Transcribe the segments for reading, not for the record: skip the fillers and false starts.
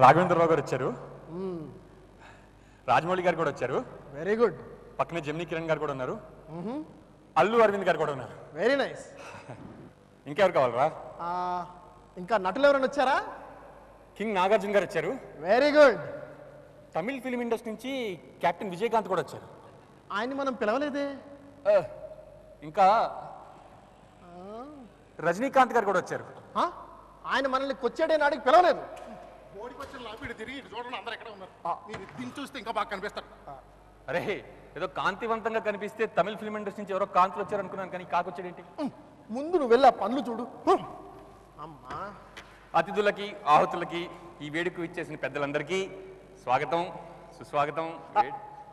రాఘవేంద్రరావు గారు వచ్చారు, రాజమౌళి గారు కూడా వచ్చారు. Very good. పక్కనే జమినీ కిరణ్ గారు కూడా ఉన్నారు. అల్లు అరవింద్ గారు కూడా ఉన్నారు. Very nice. ఇంకెవరు కావాలరా? ఇంకా నటులు ఎవరైనా వచ్చారా? కింగ్ నాగార్జున గారు వచ్చారు. Very good. Tamil film industry నుంచి కెప్టెన్ విజయకాంత్ కూడా వచ్చారు. ఆయన్ని మనం పిలవలేదే. ఇంకా రజనీకాంత్ గారు కూడా వచ్చారు. ఆయన మనల్ని కొచ్చాడే నాడికి పిలవలేదు. చూస్తే ఇంకా బాగా కనిపిస్తారు. అరే ఏదో కాంతివంతంగా కనిపిస్తే తమిళ ఫిలిం ఇండస్ట్రీ నుంచి ఎవరో కాంతులు వచ్చారు అనుకున్నాను, కానీ కాకొచ్చాడేంటి? ముందు నువ్వు వెళ్ళా పనులు చూడు. అమ్మా, అతిథులకి ఆహుతులకి ఈ వేడుక ఇచ్చేసిన పెద్దలందరికీ స్వాగతం, సుస్వాగతం.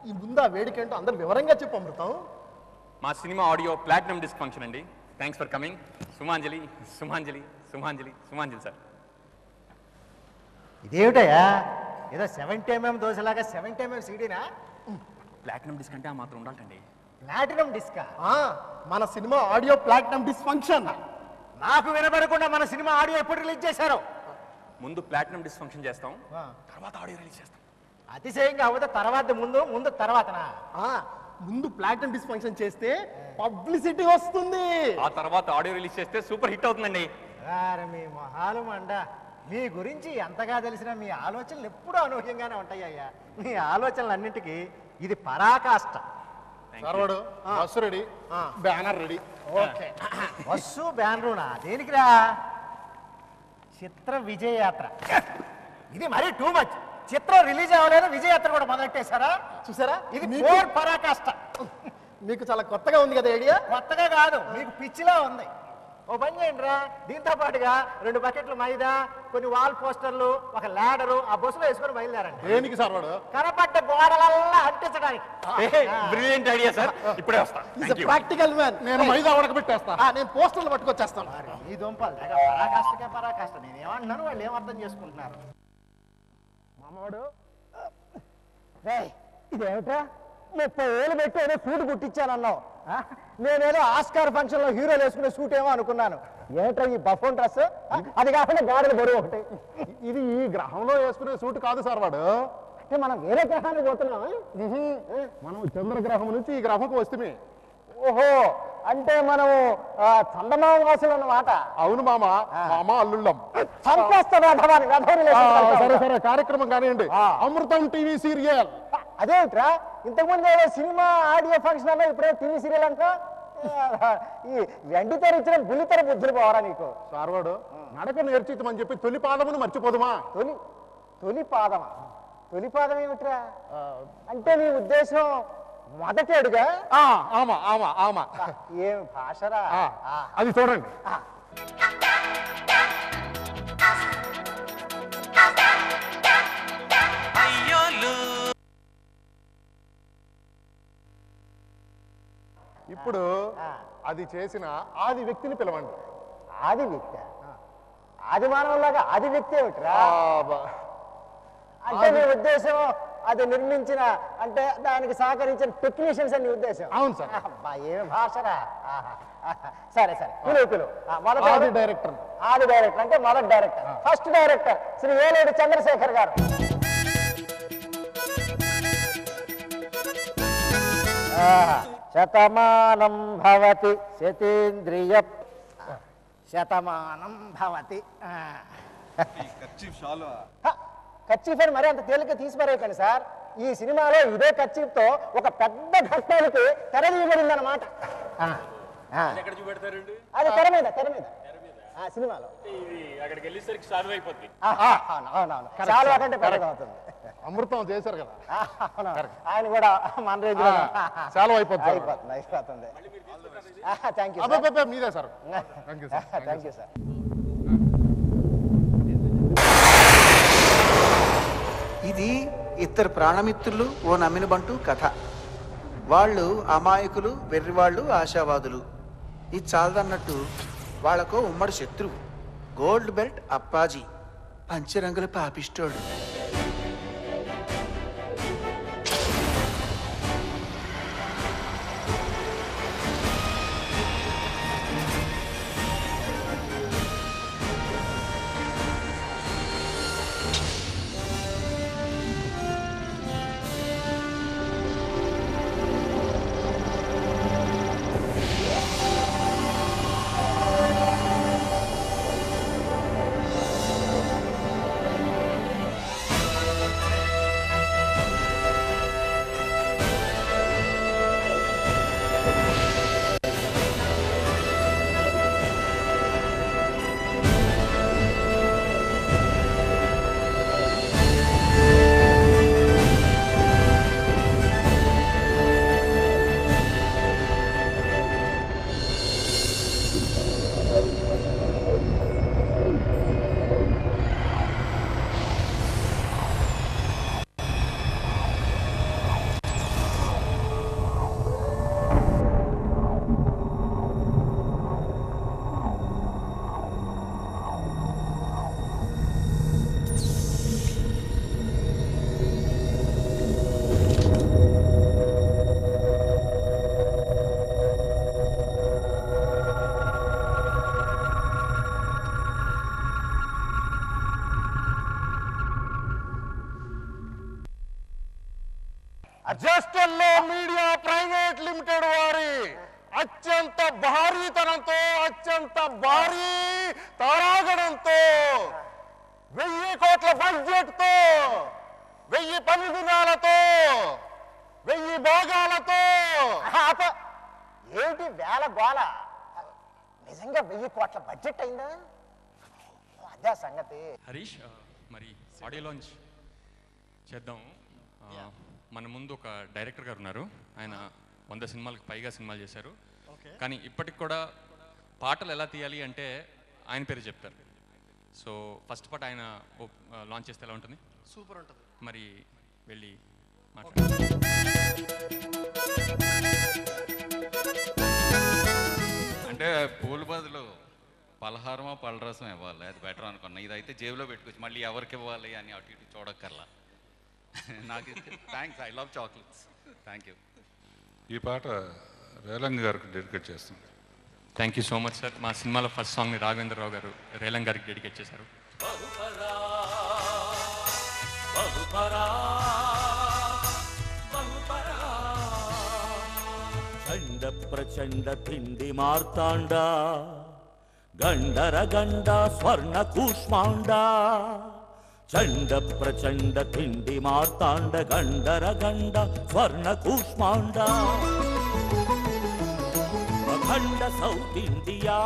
ఈ ముందు ఆ వేడిక ఏంటో అందరు వివరంగా చెప్పు అమృతం. మా సినిమా ఆడియో ప్లాటినం డిస్క్ ఫంక్షన్ అండి. Thanks for coming. Sumanjali Sumanjali Sumanjali Sumanjali sir. ఇదేమిటయా ఏదో 70mm దోశలాగా 70mm సీడీనా? ప్లాటినం డిస్క్ అంటే ఆ మాత్రం ఉండాలండి. ప్లాటినం డిస్కా? మన cinema audio platinum disc function. నాకు వినబడకుండా మన సినిమా ఆడియో ఎప్పుడు రిలీజ్ చేశారు? ముందు ప్లాటినం డిస్క్ ఫంక్షన్ చేస్తాం, తర్వాత ఆడియో రిలీజ్ చేస్తాం. అతిశయంగా అవుతా తర్వాత ముందు తర్వాతనా? ముందు ప్లాటినం డిస్క్ ఫంక్షన్ చేస్తే పబ్లిసిటీ వస్తుంది, ఆ తర్వాత ఆడియో రిలీజ్ చేస్తే సూపర్ హిట్ అవుతుందండి. మీ మొహాలు మండ. మీ గురించి ఎంతగా తెలిసినా మీ ఆలోచనలు ఎప్పుడూ అనూహ్యంగానే ఉంటాయ్యా. మీ ఆలోచనలన్నింటికి ఇది పరాకాష్ట. సర్వడు bus ready, banner ready. Okay, bus బ్యానరునా? దేనికిరా? చిత్ర విజయయాత్ర. ఇది మరీ టూ మచ్. చిత్రం రిలీజ్ అవ్వలేదు, విజయయాత్ర కూడా మొదలెట్టేశారా? చూసారా? ఇది మోర్ పరాకాష్ట. మీకు చాలా కొత్తగా ఉంది కదా ఐడియా? కొత్తగా కాదు, మీకు పిచ్చిలా ఉంది. ఓ పని చేయండి రా, దీంతో పాటుగా 2 బకెట్లు మైదా, కొన్ని వాల్ పోస్టర్లు, ఒక ల్యాడరు ఆ బస్సులో వేసుకొని బయలుదేరండి. దేనికి సర్వడు? కనపడ్డ గోడలల్లా అంటించడానికి. బ్రిలియంట్ ఐడియా సార్, ఇప్పుడే వస్తా. Practical man. నేను మైదా ఉడకబెట్టేస్తా. నేను పోస్టర్లు పట్టుకొచ్చేస్తాను. ఈ దుంపలు పరాకాష్టకే పరాకాష్ట. నేను ఏమంటున్నాను, వాళ్ళు ఏమర్థం చేసుకుంటున్నారు? మామవాడు ఇదేమిట్రా 30,000 పెట్టి ఏదో సూట్ కుట్టించానన్నావు. నేనేదో ఆస్కార్ ఫంక్షన్ లో హీరోలు వేసుకునే సూట్ ఏమో అనుకున్నాను. ఏమిట్రా ఈ బఫోన్ డ్రెస్? అది కాకుండా గాడిద బరువు ఒకటి. ఇది ఈ గ్రహంలో వేసుకునే సూట్ కాదు సార్ వాడు. అంటే మనం వేరే గ్రహానికి పోతున్నాం. మనం చంద్రగ్రహం నుంచి ఈ గ్రహంకు వస్తే. ఓహో, అంటే మనం చందమామ వాసులు అన్నమాట. అవును మామ, మామ అల్లుళ్ళం. సరే సరే, కార్యక్రమం కానివ్వండి. అమృతం టీవీ సీరియల్. అదేమిట్రా ఇంతకుముందు ఏదో సినిమా ఆడియో ఫంక్షన్ అన్నా, ఇప్పుడే టీవీ సీరియల్ అంట. ఈ వెండితెర ఇచ్చిన బుల్లితెర బుద్ధులు పోవరా నీకు? సార్వాడు నడక నేర్చితమని చెప్పి తొలి పాదమును మర్చిపోదుమా? తొలి పాదమా? తొలి పాదం ఏమిట్రా? అంటే నీ ఉద్దేశం మొదటి అడుగా? ఆమా ఆమా ఆమా. ఏం భాషరా అది చూడండి. ఇప్పుడు అది చేసిన ఆది వ్యక్తిని పిలవండి. ఆది వ్యక్తి? ఆది మానవులాగా ఆది వ్యక్తి ఏమిట్రా? అంటే నీ ఉద్దేశం అది నిర్మించిన, అంటే దానికి సహకరించిన టెక్నీషియన్స్ అని ఉద్దేశం? అవును సార్. ఏమి భాషరా. సరే సరే, పిలువు. ఆది డైరెక్టర్. ఆది డైరెక్టర్ అంటే మొదటి డైరెక్టర్, ఫస్ట్ డైరెక్టర్ శ్రీ వేలేడు చంద్రశేఖర్ గారు. శతమానం భవతి శతేంద్రియ శతమానం భవతి. కర్చీఫ్ అని మరీ అంత తేలిక తీసిపారేయకండి సార్. ఈ సినిమాలో ఇదే కర్చీఫ్ తో ఒక పెద్ద ఘట్టానికి తెర తీయబడింది అన్నమాట. అది తెర మీద సినిమాలో. అక్కడికి వెళ్ళేసరికి సాల్వ్ అయిపోతుంది. అవునవును, చాలా కంటే పెద్దగా అవుతుంది. అమృతం చేశారు కదా, ఆయన కూడా మన రేంజ్ లో చాలా అయిపోతుంది. థ్యాంక్ యూ మీదే సార్. Thank you sir. ఇది ఇద్దరు ప్రాణమిత్రులు ఓ నమ్మిన బంటు కథ. వాళ్ళు అమాయకులు, వెర్రివాళ్ళు, ఆశావాదులు. ఇది చాలదన్నట్టు వాళ్ళకో ఉమ్మడి శత్రువు గోల్డ్ బెల్ట్ అప్పాజీ, పంచరంగుల పాపిష్టోడు. జస్టల్లో మీడియా ప్రైవేట్ లిమిటెడ్ వారి అత్యంత భారీతనంతో అత్యంత భారీ తారాగణంతో 1000 కోట్ల బడ్జెట్ తో 1000 పని దినాలతో 1000 భాగాలతో ఏంటి వేల గోల? నిజంగా 1000 కోట్ల బడ్జెట్ అయిందా? అదే సంగతి. హరీష్ మరి ఆడియో లాంచ్ చేద్దాం. మన ముందు ఒక డైరెక్టర్ గారు ఉన్నారు. ఆయన 100 సినిమాలకు పైగా సినిమాలు చేశారు. కానీ ఇప్పటికి కూడా పాటలు ఎలా తీయాలి అంటే ఆయన పేరు చెప్తారు. సో ఫస్ట్ పాట ఆయన లాంచ్ చేస్తే ఎలా ఉంటుంది? సూపర్ ఉంటుంది. మరి వెళ్ళి మాట్లాడు. అంటే పూల బదులు పలహారమో పలరసం ఇవ్వాలి, అది బెటర్ అనుకున్నా. ఇదైతే జేబులో పెట్టుకోవచ్చు, మళ్ళీ ఎవరికి ఇవ్వాలి అని అటు ఇటు చూడక్కర్లా. నాకు thanks, I love chocolates. Thank you. ఈ పాట రేలంగ్ గారికి డెడికేట్ చేస్తుంది. Thank you so much sir. మా సినిమాలో ఫస్ట్ సాంగ్ని రాఘవేంద్రరావు గారు రేలంగ్ గారికి డెడికేట్ చేశారు. చండ ప్రచండ తిండి మార్తాండ గండర గండ స్వర్ణ కూష్మాండ. చండ ప్రచండ తిండి మార్తాండ గండర గండ స్వర్ణ కూష్మాండ. అఖండ సౌత్ ఇండియా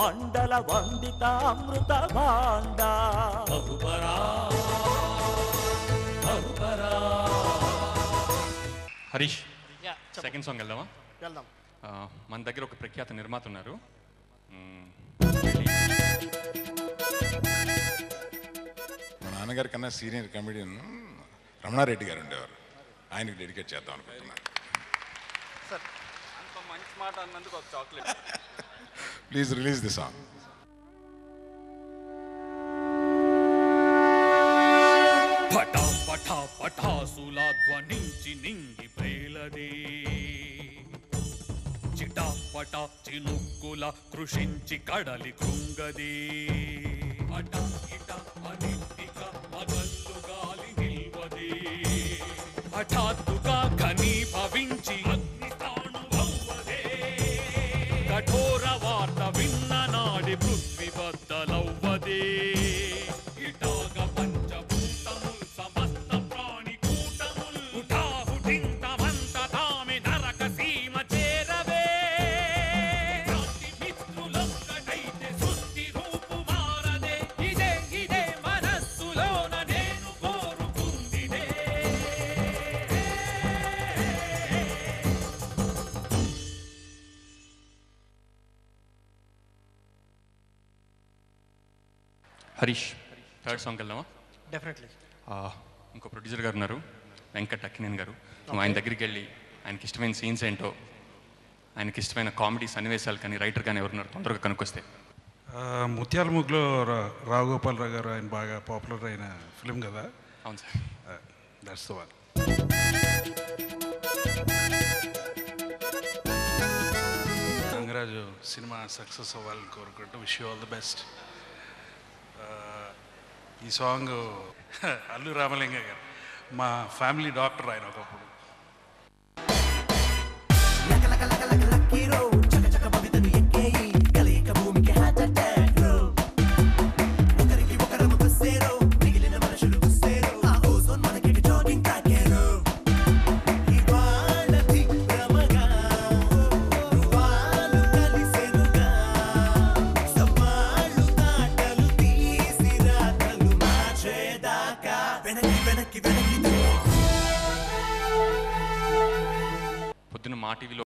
మండల వందిత అమృత భాండ. హరీష్, సెకండ్ సాంగ్ వెళ్దామా? వెళ్దాం. మన దగ్గర ఒక ప్రఖ్యాత నిర్మాత ఉన్నారు. మా నాన్నగారి కన్నా సీనియర్ కమెడియన్ రమణారెడ్డి గారు ఉండేవారు. ఆయనకి డెడికేట్ చేద్దాం అనుకుంటున్నాను. అంత మంచి మాట అన్నందుకు ఒక chocolate. Please release the song. పటా పటా పటాసుల ధ్వనించి నింగి ప్రేలదే. చిటాపట చినుక్కుల కృషించి కడలి కృంగదే. అట ఇట అనిటిక మగల్లు గాలి నిల్వదే. హఠాత్తుగా ఘనీభవించి అగ్నితాణువవ్వదే. కఠోర వార్త విన్న నాడి పృథ్వీ బద్దలవ్వదే. ఇటాగ పంచభూతముల్ సమస్త ప్రాణి కూటముల్ ఉఠాహుటింతమంత తామె నరక సీమ చేరవే. మిత్రులొక్కటైతే సృష్టి రూపు మారదే. ఇదే ఇదే మనస్సులోన నేను కోరుకుందిదే. హరీష్, థర్డ్ సాంగ్ వెళ్దామా? డెఫినెట్లీ. ఇంకో ప్రొడ్యూసర్ గారు ఉన్నారు, వెంకట్ అక్కినేని గారు. నువ్వు ఆయన దగ్గరికి వెళ్ళి ఆయనకి ఇష్టమైన సీన్స్ ఏంటో, ఆయనకి ఇష్టమైన కామెడీ సన్నివేశాలు కానీ రైటర్ కానీ ఎవరున్నారు తొందరగా కనుక్కొస్తే. ముత్యాల ముగ్గులో రావుగోపాలరావు గారు ఆయన బాగా పాపులర్ అయిన ఫిలిం కదా. అవును sir. That's the one. Gangaraju cinema success అవ్వాలని కోరుకుంటూ wish you all the best. ఈ సాంగ్ అల్లు రామలింగ గారు మా ఫ్యామిలీ డాక్టర్ ఆయన ఒకప్పుడు. పొద్దున్న మా టీవీలో